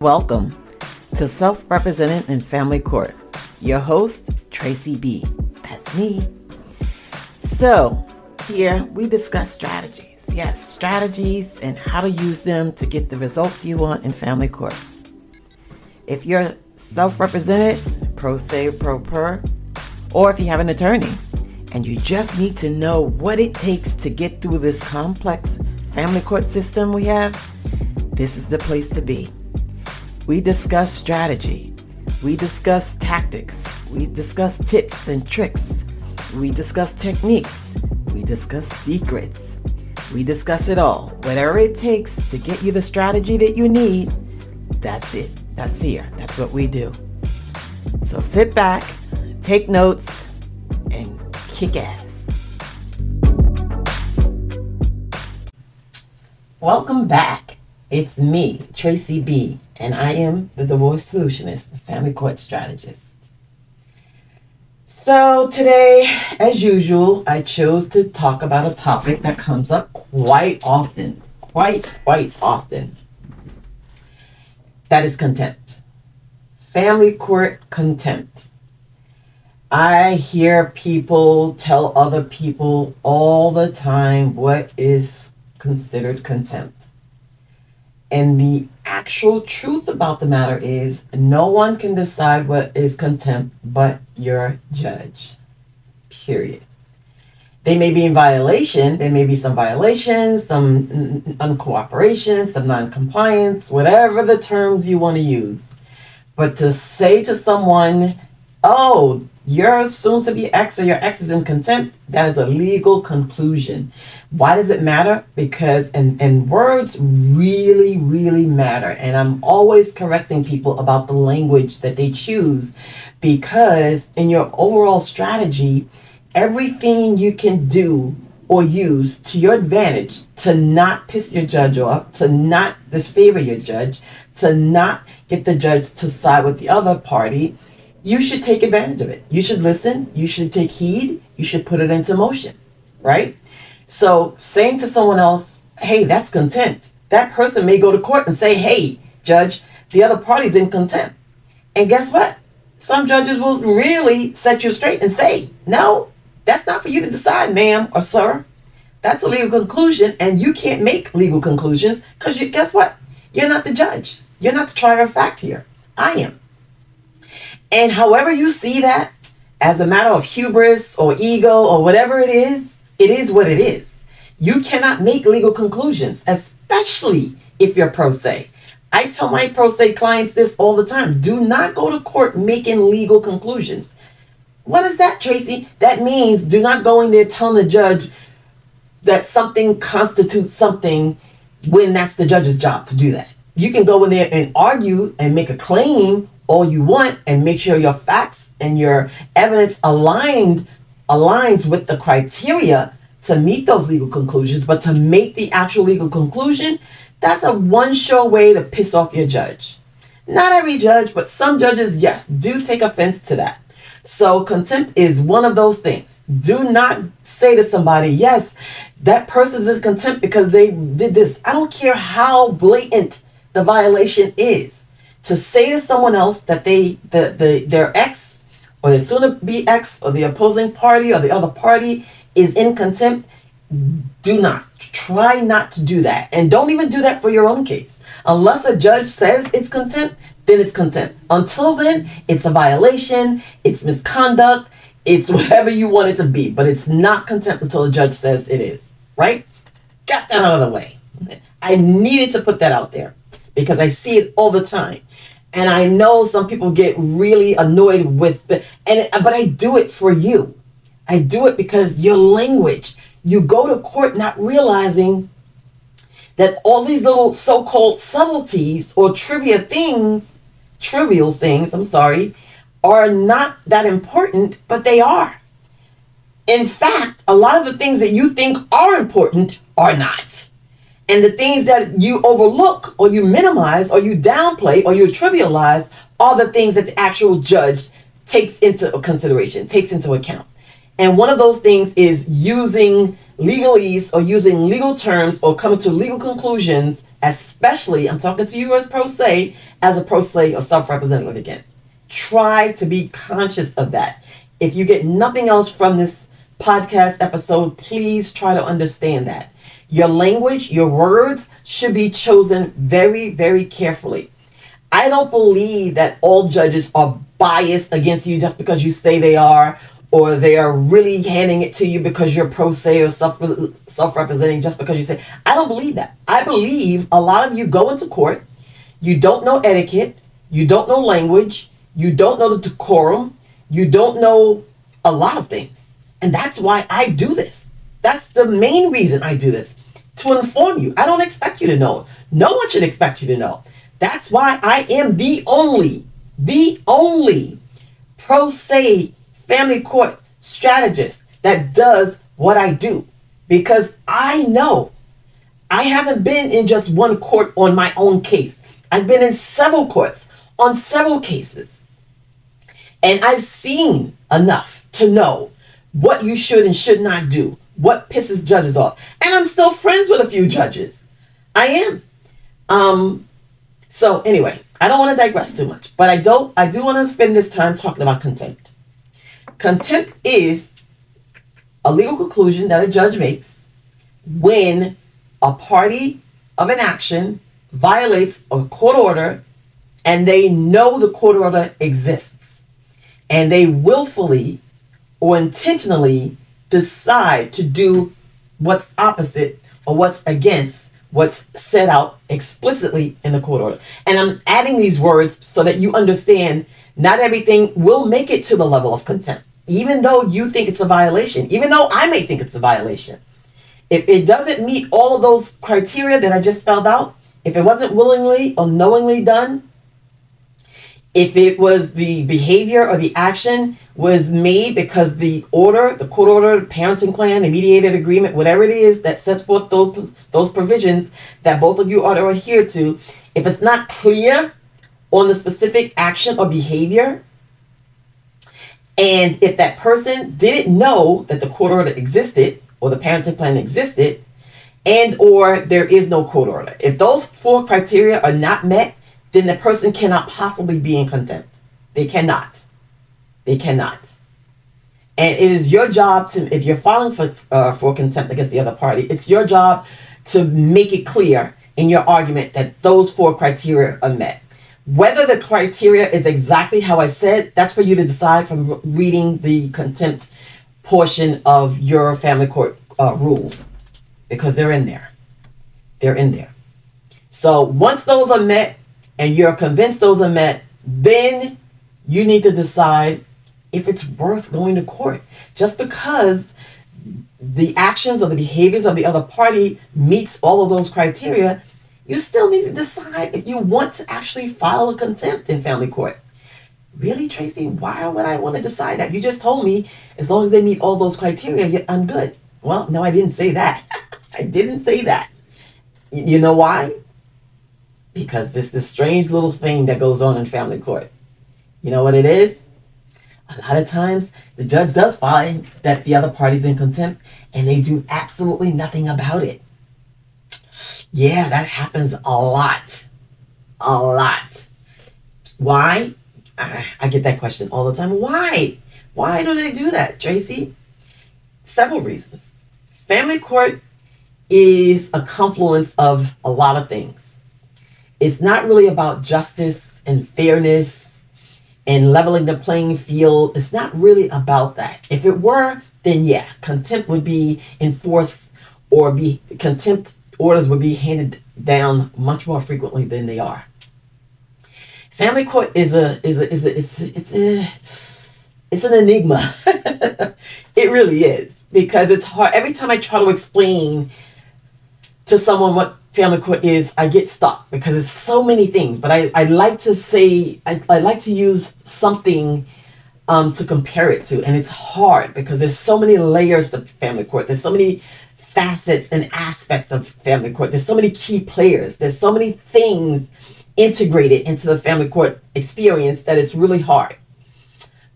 Welcome to Self-Represented in Family Court. Your host, Tracy B. That's me. So, here we discuss strategies. Yes, strategies and how to use them to get the results you want in family court. If you're self-represented, pro se, pro per, or if you have an attorney and you just need to know what it takes to get through this complex family court system we have, this is the place to be. We discuss strategy. We discuss tactics. We discuss tips and tricks. We discuss techniques. We discuss secrets. We discuss it all. Whatever it takes to get you the strategy that you need, that's it. That's here. That's what we do. So sit back, take notes, and kick ass. Welcome back. It's me, Tracy B., and I am the divorce solutionist, family court strategist. So today, as usual, I chose to talk about a topic that comes up quite often. That is contempt. Family court contempt. I hear people tell other people all the time what is considered contempt. And the actual truth about the matter is no one can decide what is contempt but your judge. Period. They may be in violation. There may be some violations, some uncooperation, some non-compliance, whatever the terms you want to use. But to say to someone, oh, you're soon to be ex or your ex is in contempt, that is a legal conclusion. Why does it matter? Because, and words really, really matter. And I'm always correcting people about the language that they choose, because in your overall strategy, everything you can do or use to your advantage to not piss your judge off, to not disfavor your judge, to not get the judge to side with the other party, you should take advantage of it. You should listen. You should take heed. You should put it into motion, right? So saying to someone else, hey, that's contempt. That person may go to court and say, hey, judge, the other party's in contempt. And guess what? Some judges will really set you straight and say, no, that's not for you to decide, ma'am or sir. That's a legal conclusion, and you can't make legal conclusions because guess what? You're not the judge. You're not the trier of fact here. I am. And however you see that, as a matter of hubris or ego or whatever it is what it is. You cannot make legal conclusions, especially if you're pro se. I tell my pro se clients this all the time. Do not go to court making legal conclusions. What is that, Tracy? That means do not go in there telling the judge that something constitutes something when that's the judge's job to do that. You can go in there and argue and make a claim all you want and make sure your facts and your evidence aligns with the criteria to meet those legal conclusions. But to make the actual legal conclusion, that's a one-sure way to piss off your judge. Not every judge, but some judges, yes, do take offense to that. So contempt is one of those things. Do not say to somebody, yes, that person's in contempt because they did this. I don't care how blatant the violation is. To say to someone else that their ex or their soon-to-be ex or the opposing party or the other party is in contempt, try not to do that. And don't even do that for your own case. Unless a judge says it's contempt, then it's contempt. Until then, it's a violation, it's misconduct, it's whatever you want it to be. But it's not contempt until a judge says it is, right? Got that out of the way. I needed to put that out there because I see it all the time. And I know some people get really annoyed with but I do it for you. I do it because your language, you go to court not realizing that all these little so-called subtleties or trivial things, are not that important, but they are. In fact, a lot of the things that you think are important are not. And the things that you overlook or you minimize or you downplay or you trivialize are the things that the actual judge takes into consideration, takes into account. And one of those things is using legalese or using legal terms or coming to legal conclusions especially, I'm talking to you as pro se, as a pro se or self-represented litigant. Try to be conscious of that. If you get nothing else from this podcast episode, please try to understand that. Your language, your words should be chosen very, very carefully. I don't believe that all judges are biased against you just because you say they are, or they are really handing it to you because you're pro se or self-representing just because you say. I don't believe that. I believe a lot of you go into court, you don't know etiquette, you don't know language, you don't know the decorum, you don't know a lot of things. And that's why I do this. That's the main reason I do this. To inform you. I don't expect you to know. No one should expect you to know. That's why I am the only pro se family court strategist that does what I do. Because I know I haven't been in just one court on my own case. I've been in several courts on several cases. And I've seen enough to know what you should and should not do, what pisses judges off. And I'm still friends with a few judges. I am. So anyway, I don't want to digress too much, but I do want to spend this time talking about contempt. Contempt is a legal conclusion that a judge makes when a party of an action violates a court order and they know the court order exists and they willfully or intentionally decide to do what's opposite or what's against what's set out explicitly in the court order. And I'm adding these words so that you understand not everything will make it to the level of contempt, even though you think it's a violation, even though I may think it's a violation. If it doesn't meet all of those criteria that I just spelled out, if it wasn't willingly or knowingly done, if it was the behavior or the action was made because the order, the court order, the parenting plan, the mediated agreement, whatever it is that sets forth those provisions that both of you ought to adhere to, if it's not clear on the specific action or behavior, and if that person didn't know that the court order existed or the parenting plan existed, and or there is no court order, if those four criteria are not met, then the person cannot possibly be in contempt. They cannot. They cannot. And it is your job to, if you're filing for contempt against the other party, it's your job to make it clear in your argument that those four criteria are met. Whether the criteria is exactly how I said, that's for you to decide from reading the contempt portion of your family court rules, because they're in there. They're in there. So once those are met, and you're convinced those are met, then you need to decide if it's worth going to court. Just because the actions or the behaviors of the other party meets all of those criteria, you still need to decide if you want to actually file a contempt in family court. Really, Tracy? Why would I want to decide that? You just told me as long as they meet all those criteria, I'm good. Well, no, I didn't say that. I didn't say that. You know why? Because this strange little thing that goes on in family court. You know what it is? A lot of times the judge does find that the other party's in contempt and they do absolutely nothing about it. Yeah, that happens a lot. A lot. Why? I get that question all the time. Why? Why do they do that, Tracy? Several reasons. Family court is a confluence of a lot of things. It's not really about justice and fairness and leveling the playing field. It's not really about that. If it were, then yeah, contempt would be enforced, or contempt orders would be handed down much more frequently than they are. Family court is it's an enigma. It really is, because it's hard. Every time I try to explain to someone what family court is, I get stuck because it's so many things. But I like to say, I like to use something to compare it to. And it's hard because there's so many layers to family court. There's so many facets and aspects of family court. There's so many key players. There's so many things integrated into the family court experience that it's really hard.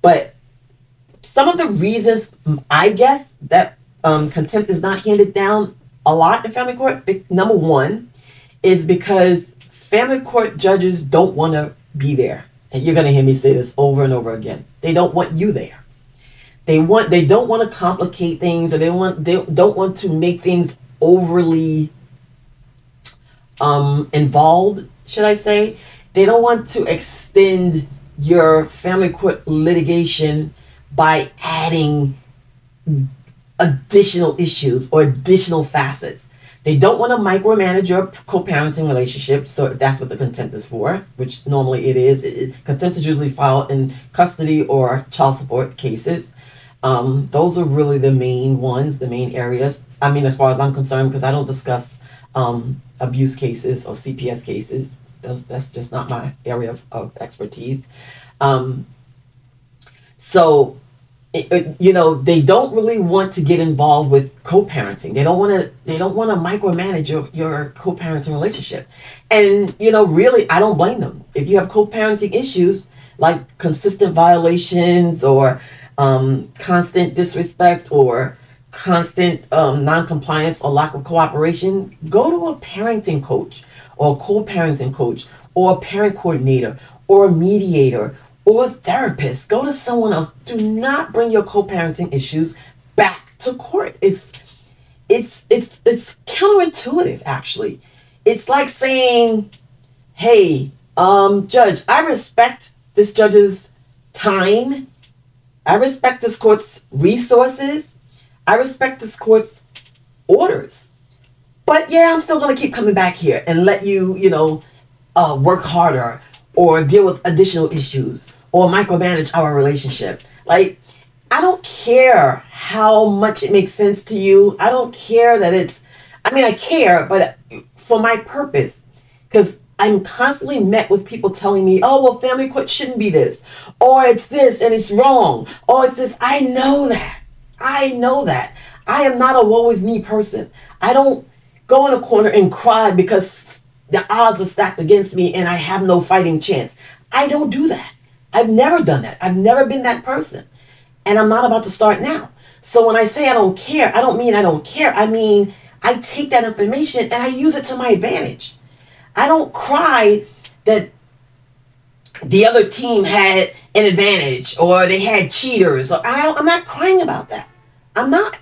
But some of the reasons, I guess, that contempt is not handed down a lot in family court, number one, is because family court judges don't want to be there. And you're going to hear me say this over and over again. They don't want you there. They don't want to complicate things, or they don't want to make things overly involved, should I say. They don't want to extend your family court litigation by adding additional issues or additional facets. They don't want to micromanage your co-parenting relationship, so if that's what the contempt is for, which normally it is. Contempt is usually filed in custody or child support cases. Those are really the main ones, the main areas. I mean, as far as I'm concerned, because I don't discuss abuse cases or CPS cases. That's just not my area of expertise. So, they don't really want to get involved with co-parenting. They don't want to micromanage your co-parenting relationship. And, really, I don't blame them. If you have co-parenting issues like consistent violations or constant disrespect or constant non-compliance or lack of cooperation, go to a parenting coach or a co-parenting coach or a parent coordinator or a mediator or a therapist. Go to someone else. Do not bring your co-parenting issues back to court. It's counterintuitive, actually. It's like saying, hey, judge, I respect this judge's time. I respect this court's resources. I respect this court's orders. But yeah, I'm still going to keep coming back here and let you, work harder or deal with additional issues or micromanage our relationship. Like, I don't care how much it makes sense to you. I don't care that I care, but for my purpose, because I'm constantly met with people telling me, oh, well, family court shouldn't be this, or it's this and it's wrong, or it's this. I know that. I am not a woe is me person. I don't go in a corner and cry because the odds are stacked against me and I have no fighting chance. I don't do that. I've never done that. I've never been that person. And I'm not about to start now. So when I say I don't care, I don't mean I don't care. I mean, I take that information and I use it to my advantage. I don't cry that the other team had an advantage or they had cheaters. I'm not crying about that. I'm not.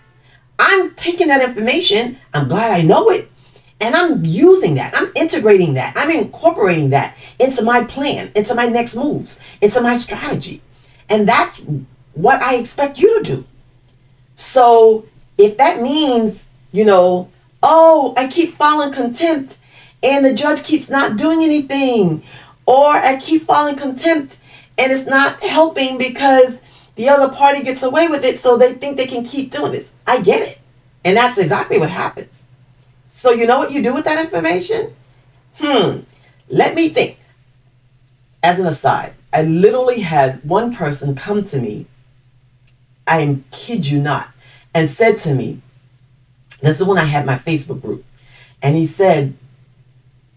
I'm taking that information. I'm glad I know it. And I'm using that. I'm integrating that. I'm incorporating that into my plan, into my next moves, into my strategy. And that's what I expect you to do. So if that means, oh, I keep filing contempt and the judge keeps not doing anything, or I keep filing contempt and it's not helping because the other party gets away with it, so they think they can keep doing this. I get it. And that's exactly what happens. So you know what you do with that information? Let me think. As an aside, I literally had one person come to me, I kid you not, and said to me, this is when I had my Facebook group, and he said,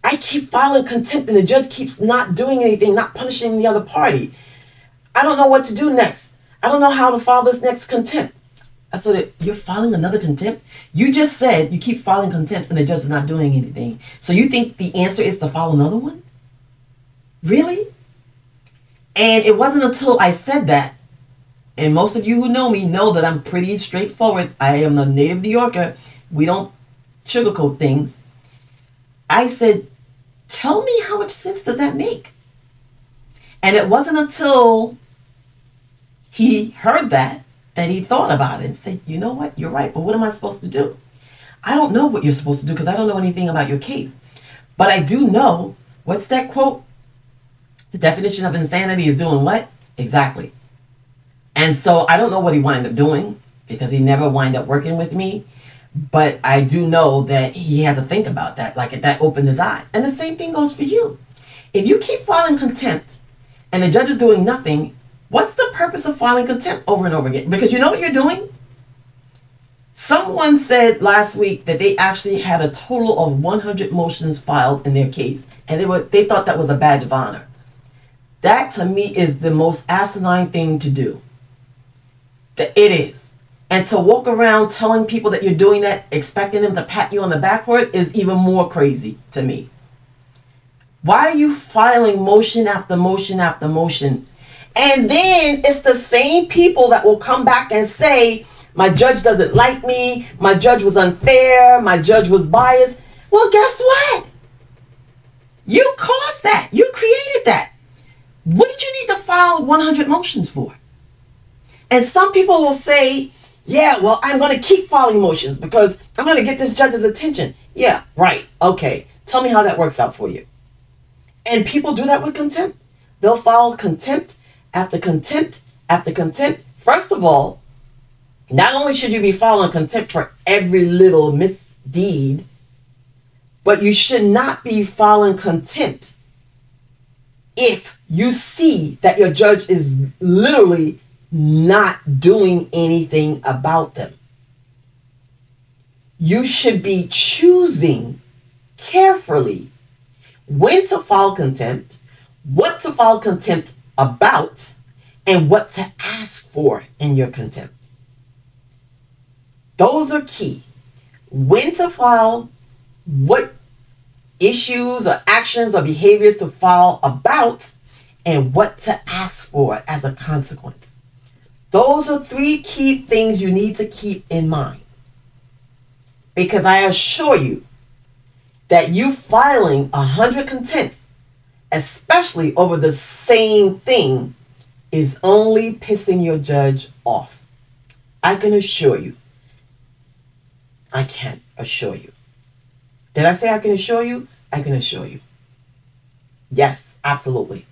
I keep filing contempt and the judge keeps not doing anything, not punishing the other party. I don't know what to do next. I don't know how to file this next contempt. I said, you're filing another contempt? You just said you keep filing contempt and the judge is not doing anything. So you think the answer is to file another one? Really? And it wasn't until I said that, and most of you who know me know that I'm pretty straightforward. I am a native New Yorker. We don't sugarcoat things. I said, tell me how much sense does that make? And it wasn't until he heard that he thought about it and said, you know what, you're right, but what am I supposed to do? I don't know what you're supposed to do because I don't know anything about your case. But I do know, what's that quote? The definition of insanity is doing what? Exactly. And so I don't know what he wound up doing because he never wound up working with me. But I do know that he had to think about that, like that opened his eyes. And the same thing goes for you. If you keep filing contempt and the judge is doing nothing, what's the purpose of filing contempt over and over again? Because you know what you're doing? Someone said last week that they actually had a total of 100 motions filed in their case. And they thought that was a badge of honor. That to me is the most asinine thing to do. It is. And to walk around telling people that you're doing that, expecting them to pat you on the back for it, is even more crazy to me. Why are you filing motion after motion after motion? And then it's the same people that will come back and say, my judge doesn't like me, my judge was unfair, my judge was biased. Well, guess what? You caused that. You created that. What did you need to file 100 motions for? And some people will say, yeah, well, I'm going to keep filing motions because I'm going to get this judge's attention. Yeah, right. Okay. Tell me how that works out for you. And people do that with contempt. They'll file contempt after contempt after contempt. First of all, not only should you be filing contempt for every little misdeed, but you should not be filing contempt if you see that your judge is literally not doing anything about them. You should be choosing carefully when to file contempt, what to file contempt about, and what to ask for in your contempt. Those are key. When to file, what issues or actions or behaviors to file about, and what to ask for as a consequence. Those are 3 key things you need to keep in mind. Because I assure you that you filing 100 contempts, especially over the same thing, is only pissing your judge off. I can assure you. I can assure you. Did I say I can assure you? I can assure you. Yes, absolutely.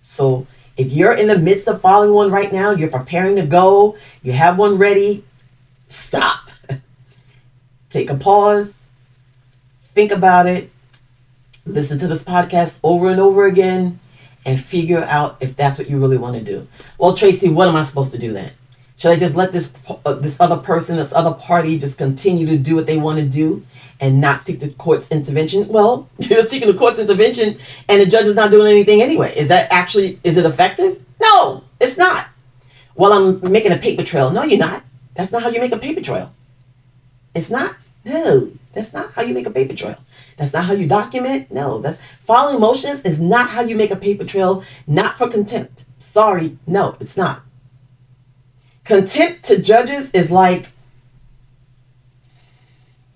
So if you're in the midst of filing one right now, you're preparing to go, you have one ready, stop. Take a pause. Think about it. Listen to this podcast over and over again and figure out if that's what you really want to do. Well, Tracy, what am I supposed to do then? Should I just let this other person, this other party just continue to do what they want to do and not seek the court's intervention? Well, you're seeking the court's intervention and the judge is not doing anything anyway. Is it effective? No, it's not. Well, I'm making a paper trail. No, you're not. That's not how you make a paper trail. It's not. No, that's not how you make a paper trail. That's not how you document. No, filing motions is not how you make a paper trail, not for contempt. Sorry, no, it's not. Contempt to judges is like,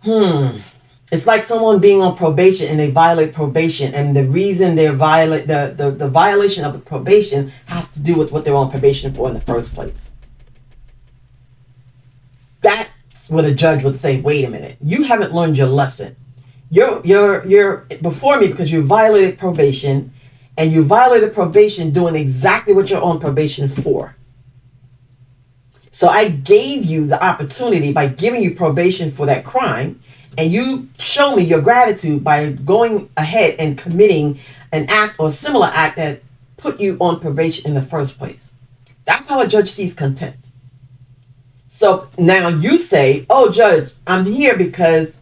it's like someone being on probation and they violate probation, and the reason they violate the violation of the probation has to do with what they're on probation for in the first place. That's what a judge would say, wait a minute, you haven't learned your lesson. You're before me because you violated probation, and you violated probation doing exactly what you're on probation for. So I gave you the opportunity by giving you probation for that crime, and you show me your gratitude by going ahead and committing an act or similar act that put you on probation in the first place. That's how a judge sees contempt. So now you say, oh, judge, I'm here because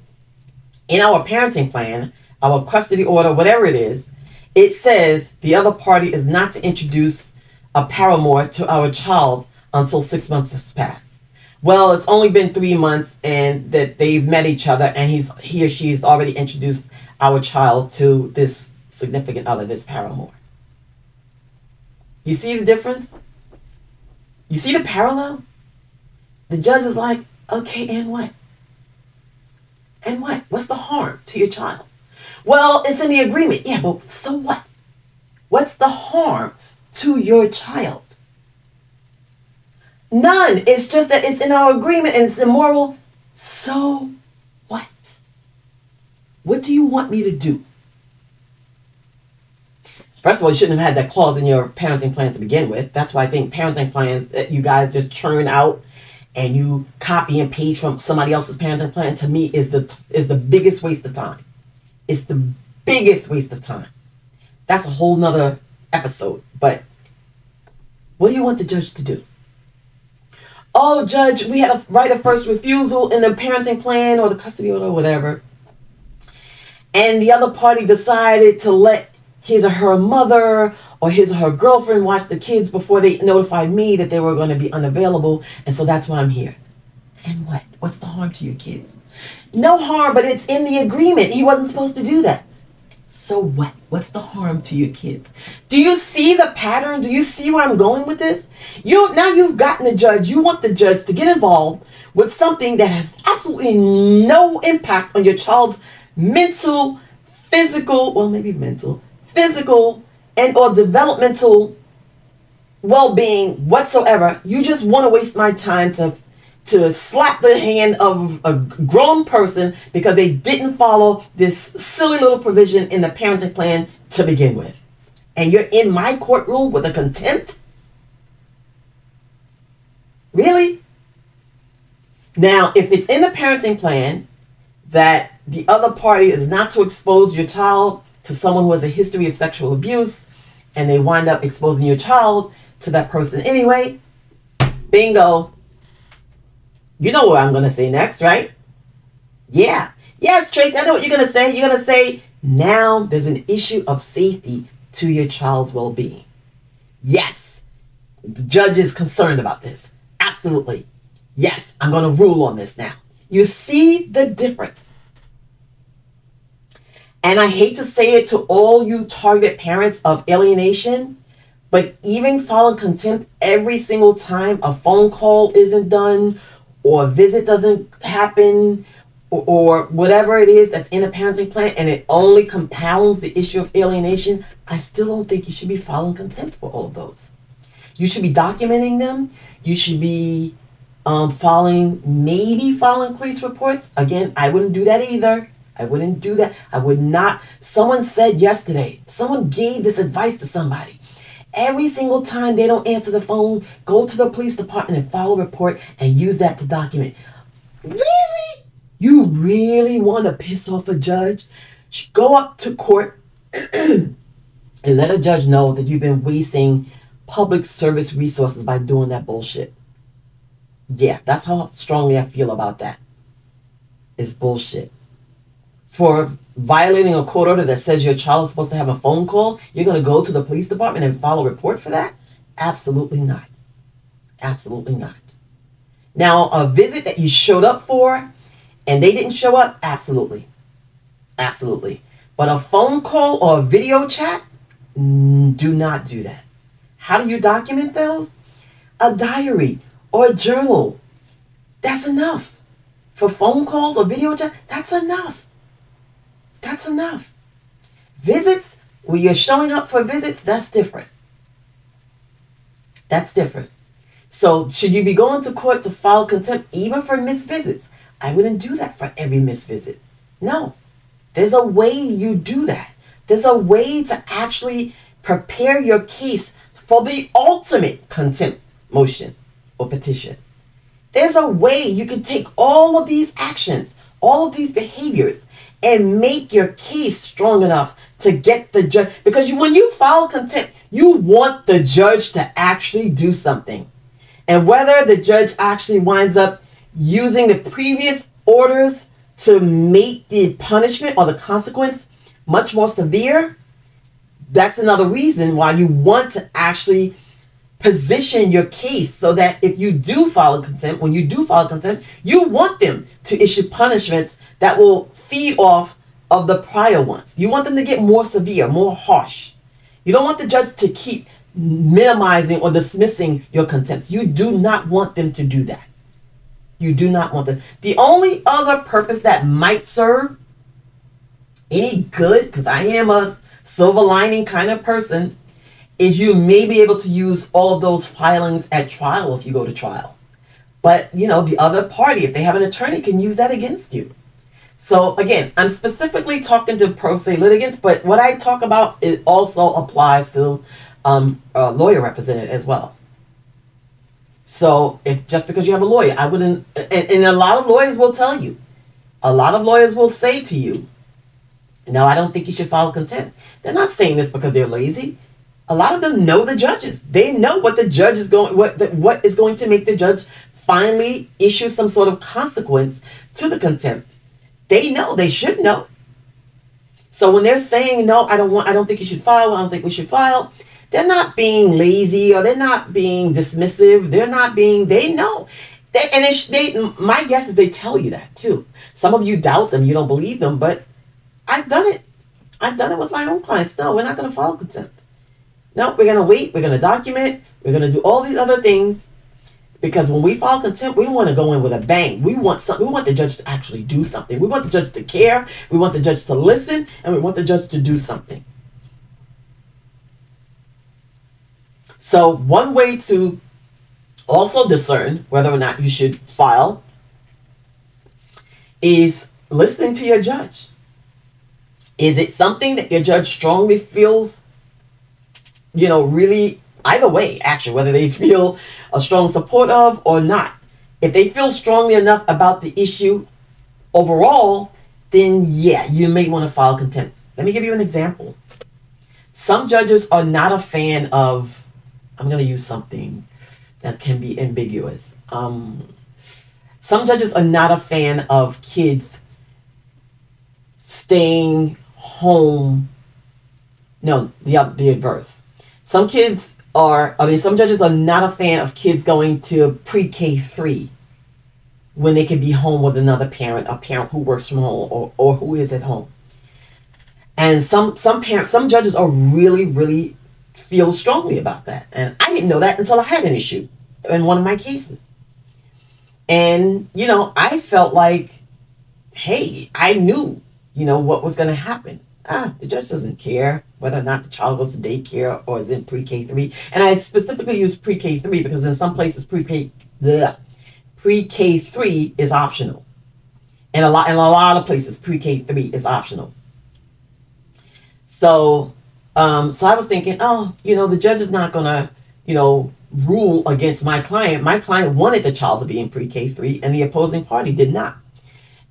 in our parenting plan, our custody order, whatever it is, it says the other party is not to introduce a paramour to our child until 6 months has passed. Well, it's only been 3 months and that they've met each other, and he or she has already introduced our child to this significant other, this paramour. You see the difference? You see the parallel? The judge is like, okay, and what? And what? What's the harm to your child? Well, it's in the agreement. Yeah, but so what? What's the harm to your child? None. It's just that it's in our agreement and it's immoral. So what? What do you want me to do? First of all, you shouldn't have had that clause in your parenting plan to begin with. That's why I think parenting plans that you guys just churn out and you copy and paste from somebody else's parenting plan, to me, is the biggest waste of time. It's the biggest waste of time. That's a whole nother episode. But what do you want the judge to do? Oh, judge, we had a right of first refusal in the parenting plan or the custody order or whatever. And the other party decided to let his or her mother or his or her girlfriend watch the kids before they notified me that they were going to be unavailable. And so that's why I'm here. And what? What's the harm to your kids? No harm, but it's in the agreement. He wasn't supposed to do that. So what? What's the harm to your kids? Do you see the pattern? Do you see where I'm going with this? Now you've gotten the judge. You want the judge to get involved with something that has absolutely no impact on your child's mental, physical, well, maybe mental, physical, and or developmental well-being whatsoever. You just want to waste my time to slap the hand of a grown person because they didn't follow this silly little provision in the parenting plan to begin with. And you're in my courtroom with a contempt? Really? Now, if it's in the parenting plan that the other party is not to expose your child to someone who has a history of sexual abuse, and they wind up exposing your child to that person anyway, bingo. You know what I'm going to say next, right? Yeah. Yes, Tracy, I know what you're going to say. You're going to say, now there's an issue of safety to your child's well-being. Yes, the judge is concerned about this. Absolutely. Yes, I'm going to rule on this now. You see the difference. And I hate to say it to all you target parents of alienation, but even filing contempt every single time a phone call isn't done, or a visit doesn't happen, or whatever it is that's in a parenting plan, and it only compounds the issue of alienation, I still don't think you should be filing contempt for all of those. You should be documenting them. You should be maybe filing police reports. Again, I wouldn't do that either. I wouldn't do that. I would not. Someone said yesterday, someone gave this advice to somebody. Every single time they don't answer the phone, go to the police department and file a report and use that to document. Really? You really want to piss off a judge? Go up to court and let a judge know that you've been wasting public service resources by doing that bullshit. Yeah, that's how strongly I feel about that. It's bullshit. For violating a court order that says your child is supposed to have a phone call, you're going to go to the police department and file a report for that? Absolutely not. Absolutely not. Now, a visit that you showed up for and they didn't show up? Absolutely. Absolutely. But a phone call or a video chat? Do not do that. How do you document those? A diary or a journal. That's enough. For phone calls or video chat, that's enough. That's enough. Visits, when you're showing up for visits, that's different. That's different. So should you be going to court to file contempt even for missed visits? I wouldn't do that for every missed visit. No. There's a way you do that. There's a way to actually prepare your case for the ultimate contempt motion or petition. There's a way you can take all of these actions, all of these behaviors, and make your case strong enough to get the judge. Because when you file contempt, you want the judge to actually do something. And whether the judge actually winds up using the previous orders to make the punishment or the consequence much more severe, that's another reason why you want to actually position your case so that if you do file contempt, when you do file contempt, you want them to issue punishments that will feed off of the prior ones. You want them to get more severe, more harsh. You don't want the judge to keep minimizing or dismissing your contempt. You do not want them to do that. You do not want them. The only other purpose that might serve any good, because I am a silver lining kind of person, is you may be able to use all of those filings at trial if you go to trial. But, the other party, if they have an attorney, can use that against you. So, again, I'm specifically talking to pro se litigants, but what I talk about, it also applies to a lawyer representative as well. So, if just because you have a lawyer, I wouldn't, and a lot of lawyers will tell you, a lot of lawyers will say to you, no, I don't think you should file contempt. They're not saying this because they're lazy. A lot of them know the judges. They know what the judge is going, what is going to make the judge finally issue some sort of consequence to the contempt. They know. They should know. So when they're saying no, I don't think you should file. I don't think we should file. They're not being lazy or they're not being dismissive. They know. My guess is they tell you that too. Some of you doubt them. You don't believe them, but I've done it. I've done it with my own clients. No, we're not going to file contempt. No, we're going to wait. We're going to document. We're going to do all these other things. Because when we file contempt, we want to go in with a bang. We want something. We want the judge to actually do something. We want the judge to care. We want the judge to listen. And we want the judge to do something. So one way to also discern whether or not you should file is listening to your judge. Is it something that your judge strongly feels, really, either way, actually, whether they feel a strong support of or not? If they feel strongly enough about the issue overall, then yeah, you may want to file contempt. Let me give you an example. Some judges are not a fan of, I'm going to use something that can be ambiguous. Some judges are not a fan of kids staying home. No, the adverse. Some judges are not a fan of kids going to pre-K3 when they can be home with another parent, a parent who works from home or who is at home. And some judges are really feel strongly about that. And I didn't know that until I had an issue in one of my cases. And, I felt like, hey, I knew, what was going to happen. The judge doesn't care whether or not the child goes to daycare or is in pre-K3. And I specifically use pre-K3 because in some places pre-K3 is optional. And in a lot of places pre-K3 is optional. So I was thinking, the judge is not going to, rule against my client. My client wanted the child to be in pre-K3 and the opposing party did not.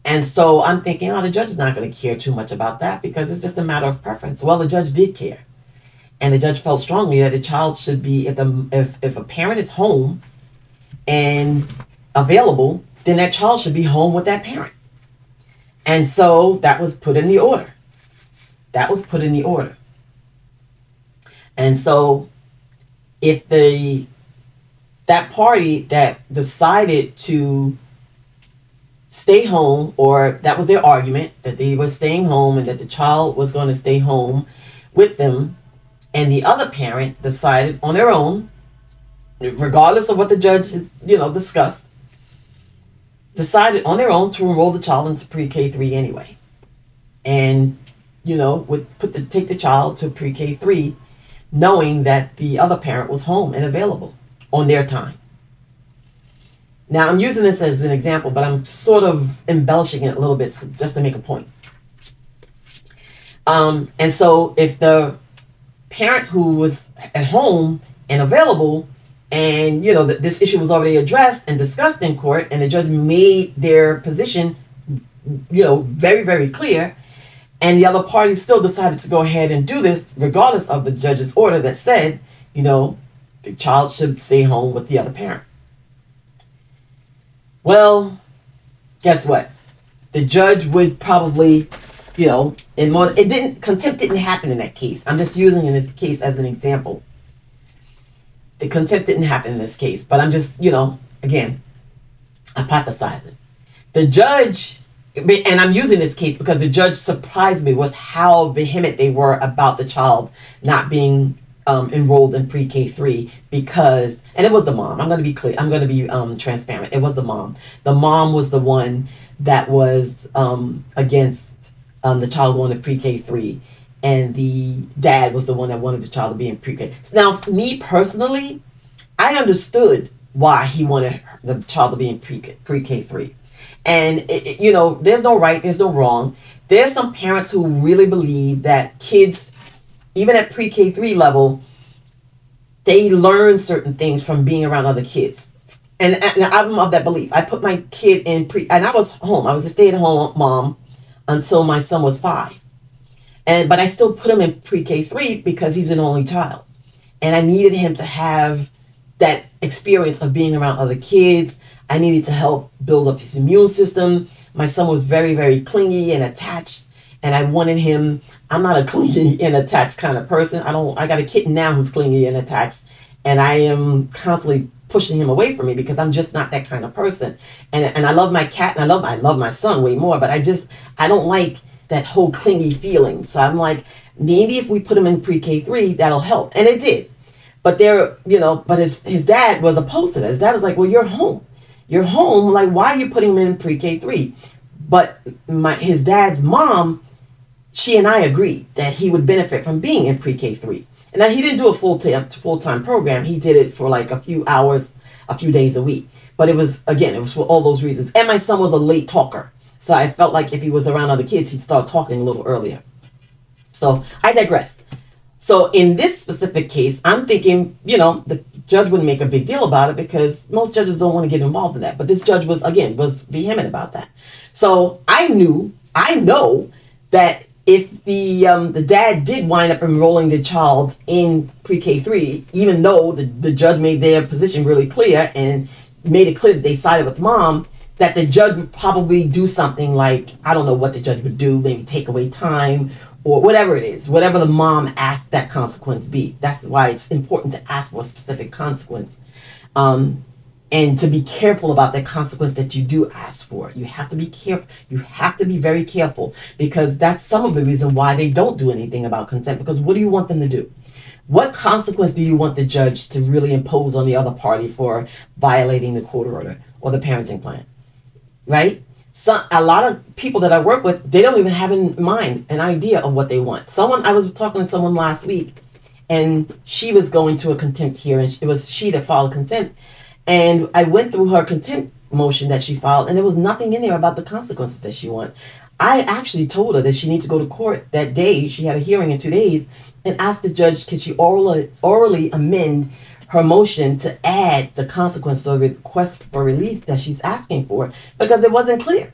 And so I'm thinking, the judge is not going to care too much about that because it's just a matter of preference. Well, the judge did care. And the judge felt strongly that the child should be, if a parent is home and available, then that child should be home with that parent. And so that was put in the order. And so if that party that decided to stay home, or that was their argument, that they were staying home and that the child was going to stay home with them, and the other parent decided on their own, regardless of what the judge discussed, decided on their own to enroll the child into pre-K3 anyway, and would take the child to pre-K3 knowing that the other parent was home and available on their time. Now, I'm using this as an example, but I'm sort of embellishing it a little bit just to make a point. And so if the parent who was at home and available and, this issue was already addressed and discussed in court and the judge made their position, very, very clear, and the other party still decided to go ahead and do this regardless of the judge's order that said, the child should stay home with the other parent. Well, guess what? The judge would probably, contempt didn't happen in that case. I'm just using in this case as an example. The contempt didn't happen in this case, but I'm just, again, hypothesizing. The judge, and I'm using this case because the judge surprised me with how vehement they were about the child not being enrolled in pre-K3 because, and it was the mom. I'm going to be clear. I'm going to be transparent. It was the mom. The mom was the one that was against the child going to pre-K3, and the dad was the one that wanted the child to be in pre-K. So now, me personally, I understood why he wanted the child to be in pre-K3. And, there's no right, there's no wrong. There's some parents who really believe that kids, even at pre-K3 level, they learn certain things from being around other kids. And I'm of that belief. I put my kid in and I was home. I was a stay-at-home mom until my son was 5. But I still put him in pre-K3 because he's an only child. And I needed him to have that experience of being around other kids. I needed to help build up his immune system. My son was very, very clingy and attached. And I wanted him, I'm not a clingy and attached kind of person. I got a kitten now who's clingy and attached. And I am constantly pushing him away from me because I'm just not that kind of person. And I love my cat and I love my son way more. But I don't like that whole clingy feeling. So I'm like, maybe if we put him in pre-K3, that'll help. And it did. But but his dad was opposed to that. His dad was like, well, you're home. You're home. Like, why are you putting him in pre-K3? But his dad's mom, she and I agreed that he would benefit from being in pre-K3. And now he didn't do a full-time program. He did it for like a few hours, a few days a week. But it was for all those reasons. And my son was a late talker. So I felt like if he was around other kids, he'd start talking a little earlier. So I digress. So in this specific case, I'm thinking, the judge wouldn't make a big deal about it because most judges don't want to get involved in that. But this judge was vehement about that. So I know that if the dad did wind up enrolling the child in pre-K3, even though the judge made their position really clear and made it clear that they sided with mom, that the judge would probably do something like, I don't know what the judge would do, maybe take away time or whatever it is, whatever the mom asked that consequence be. That's why it's important to ask for a specific consequence. And to be careful about the consequence that you do ask for. You have to be careful. You have to be very careful because that's some of the reason why they don't do anything about contempt. Because what do you want them to do? What consequence do you want the judge to really impose on the other party for violating the court order or the parenting plan? Right? So a lot of people that I work with, they don't even have in mind an idea of what they want. I was talking to someone last week, and she was going to a contempt hearing. It was she that filed contempt. And I went through her contempt motion that she filed, and there was nothing in there about the consequences that she wanted. I actually told her that she needs to go to court that day. She had a hearing in 2 days, and asked the judge, could she orally amend her motion to add the consequence or request for relief that she's asking for, because it wasn't clear.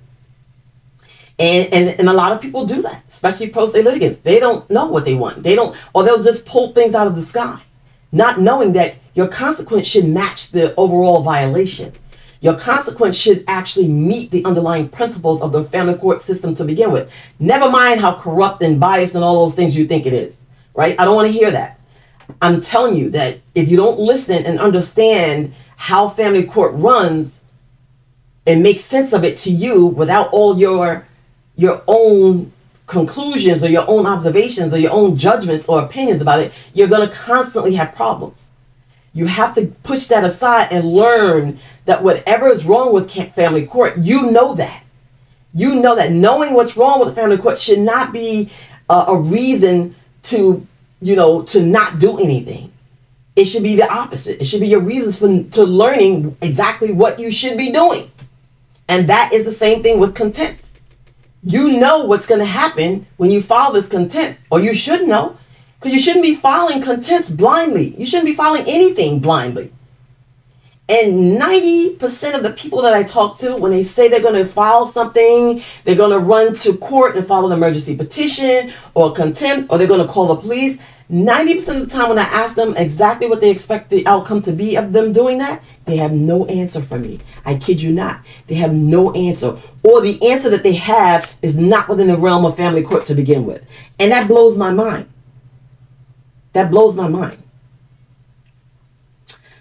And a lot of people do that, especially pro se litigants. They don't know what they want. Or they'll just pull things out of the sky, not knowing that your consequence should match the overall violation. Your consequence should actually meet the underlying principles of the family court system to begin with. Never mind how corrupt and biased and all those things you think it is, right? I don't want to hear that. I'm telling you that if you don't listen and understand how family court runs and make sense of it to you without all your own conclusions or your own observations or your own judgments or opinions about it, you're going to constantly have problems. You have to push that aside and learn that whatever is wrong with family court, you know that. You know that knowing what's wrong with the family court should not be a reason to not do anything. It should be the opposite. It should be your reasons to learning exactly what you should be doing. And that is the same thing with contempt. You know what's going to happen when you file this contempt, or you should know, because you shouldn't be filing contempt blindly. You shouldn't be filing anything blindly. And 90% of the people that I talk to, when they say they're going to file something, they're going to run to court and file an emergency petition or contempt, or they're going to call the police. 90% of the time when I ask them exactly what they expect the outcome to be of them doing that, they have no answer for me. I kid you not. They have no answer. Or the answer that they have is not within the realm of family court to begin with. And that blows my mind. That blows my mind.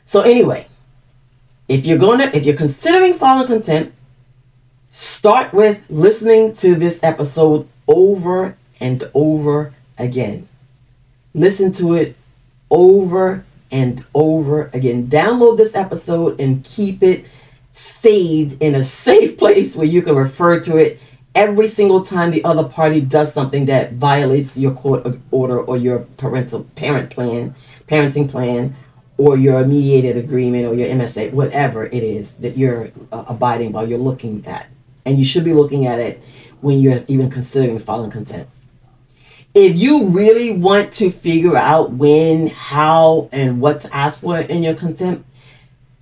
So anyway, if you're considering filing contempt, start with listening to this episode over and over again. Listen to it over and over again. Download this episode and keep it saved in a safe place where you can refer to it every single time the other party does something that violates your court order or your parenting plan, or your mediated agreement or your MSA, whatever it is that you're abiding by, you're looking at. And you should be looking at it when you're even considering filing contempt. If you really want to figure out when, how, and what to ask for in your contempt,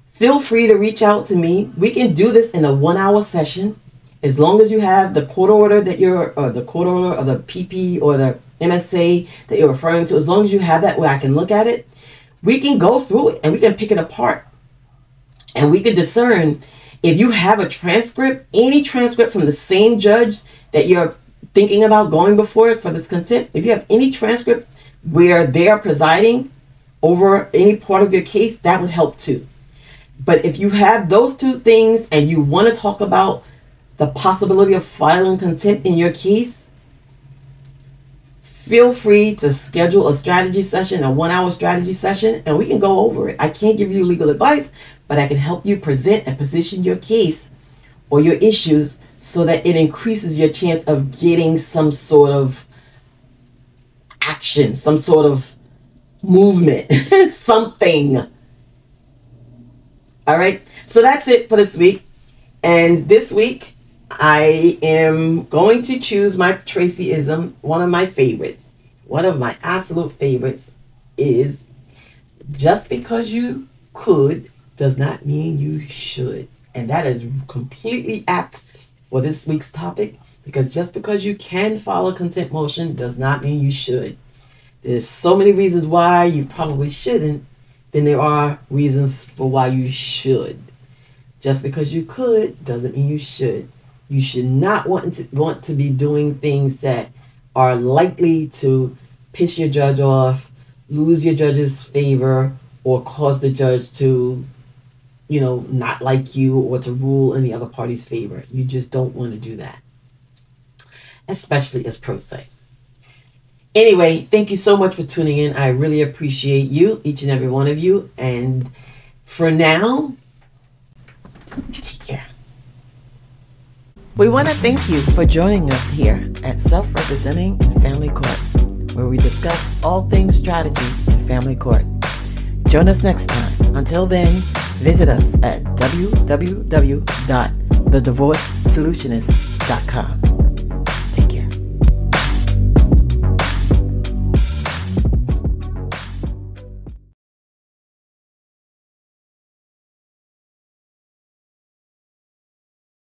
feel free to reach out to me. We can do this in a 1-hour session. As long as you have the court order or the court order or the PP or the MSA that you're referring to, as long as you have that where I can look at it, we can go through it and we can pick it apart. And we can discern if you have a transcript, any transcript from the same judge that you're thinking about going before for this contempt, if you have any transcript where they are presiding over any part of your case, that would help too. But if you have those two things and you want to talk about the possibility of filing contempt in your case, feel free to schedule a strategy session, a 1-hour strategy session, and we can go over it. I can't give you legal advice, but I can help you present and position your case or your issues so that it increases your chance of getting some sort of action, some sort of movement, something. All right. So that's it for this week. And this week, I am going to choose my Tracyism. One of my favorites, one of my absolute favorites is, just because you could does not mean you should. And that is completely apt for this week's topic, because just because you can file a contempt motion does not mean you should. There's so many reasons why you probably shouldn't, then there are reasons for why you should. Just because you could doesn't mean you should. You should not want to be doing things that are likely to piss your judge off, lose your judge's favor, or cause the judge to, not like you, or to rule in the other party's favor. You just don't want to do that, especially as pro se. Anyway, thank you so much for tuning in. I really appreciate you, each and every one of you. And for now, take care. We want to thank you for joining us here at Self-Representing in Family Court, where we discuss all things strategy in family court. Join us next time. Until then, visit us at www.thedivorcesolutionist.com.